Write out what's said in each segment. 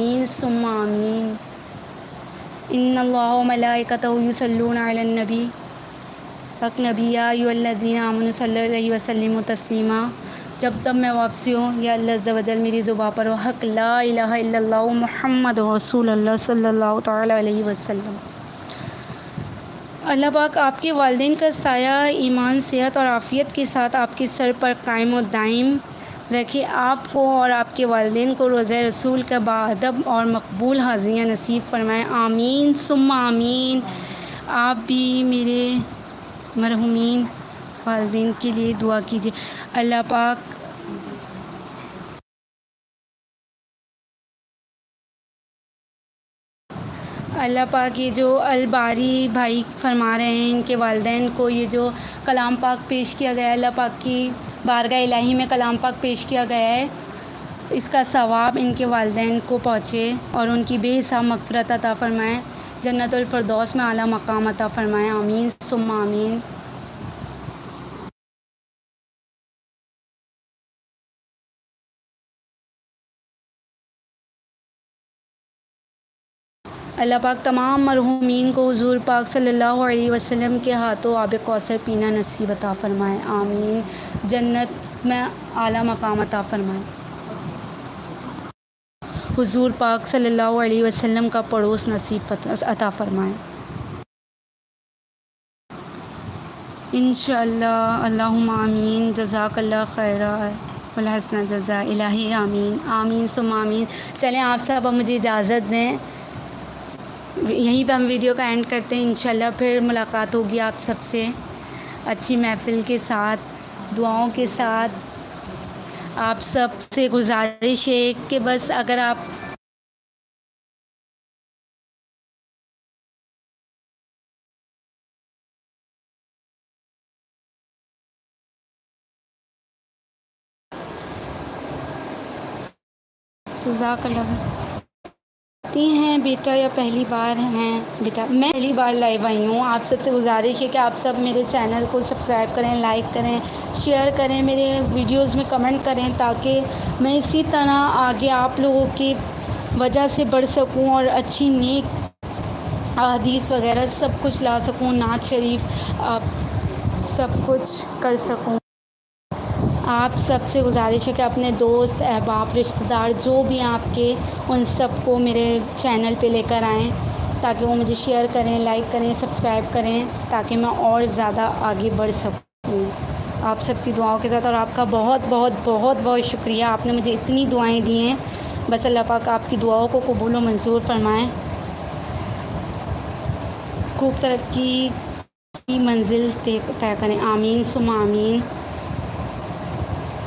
آمین ثم آمین۔ ان اللہ و ملائکتہ یصلون علی النبی حق نبی یا ایھا الذین آمنوا صلی علیہ وسلم تسلیما۔ جب تب میں واپسی ہوں یا اللہ عز و جل میری زباں پر ہو حق لا الہ الا اللہ محمد رسول اللہ صلی اللہ تعالیٰ علیہ وسلم۔ اللہ پاک آپ کے والدین کا سایہ ایمان، صحت اور عافیت کے ساتھ آپ کے سر پر قائم و دائم رکھے۔ آپ کو اور آپ کے والدین کو روضہ رسول کا باادب اور مقبول حاضریاں نصیب فرمائے، آمین ثم آمین۔ آپ بھی میرے مرحومین والدین کے لیے دعا کیجیے۔ اللہ پاک یہ جو الباری بھائی فرما رہے ہیں، ان کے والدین کو یہ جو کلام پاک پیش کیا گیا ہے، اللہ پاک کی بارگاہ الہی میں کلام پاک پیش کیا گیا ہے، اس کا ثواب ان کے والدین کو پہنچے اور ان کی بے حساب مغفرت عطا فرمائے، جنت الفردوس میں اعلیٰ مقام عطا فرمائے، آمین ثم آمین۔ اللہ پاک تمام مرحومین کو حضور پاک صلی اللہ علیہ وسلم کے ہاتھوں آب کوثر پینا نصیب عطا فرمائے، آمین، جنت میں اعلیٰ مقام عطا فرمائے، حضور پاک صلی اللہ علیہ وسلم کا پڑوس نصیب عطا فرمائے، انشاءاللہ، اللہم آمین، جزاک اللہ خیرا والحسن جزا الہی، آمین آمین ثم آمین۔ چلیں آپ سب اب مجھے اجازت دیں، یہیں پہ ہم ویڈیو کا اینڈ کرتے ہیں، انشاءاللہ پھر ملاقات ہوگی آپ سب سے اچھی محفل کے ساتھ، دعاؤں کے ساتھ۔ آپ سب سے گزارش ہے کہ بس اگر آپ جزاک اللہ ہیں بیٹا یا پہلی بار ہیں بیٹا، میں پہلی بار لائیو آئی ہوں، آپ سب سے گزارش ہے کہ آپ سب میرے چینل کو سبسکرائب کریں، لائک کریں، شیئر کریں، میرے ویڈیوز میں کمنٹ کریں، تاکہ میں اسی طرح آگے آپ لوگوں کی وجہ سے بڑھ سکوں اور اچھی نیک احادیث وغیرہ سب کچھ لا سکوں، نعت شریف آپ سب کچھ کر سکوں۔ آپ سب سے گزارش ہے کہ اپنے دوست احباب رشتہ دار جو بھی آپ کے، ان سب کو میرے چینل پہ لے کر آئیں، تاکہ وہ مجھے شیئر کریں، لائک کریں، سبسکرائب کریں، تاکہ میں اور زیادہ آگے بڑھ سکوں آپ سب کی دعاؤں کے ساتھ۔ اور آپ کا بہت بہت بہت بہت شکریہ، آپ نے مجھے اتنی دعائیں دی ہیں، بس اللہ پاک آپ کی دعاؤں کو قبول و منظور فرمائیں، خوب ترقی کی منزل طے کریں، آمین ثم آمین۔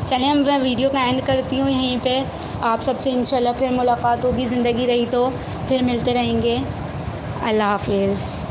چلیں میں ویڈیو کا اینڈ کرتی ہوں یہیں پہ، آپ سب سے انشاءاللہ پھر ملاقات ہوگی، زندگی رہی تو پھر ملتے رہیں گے، اللہ حافظ۔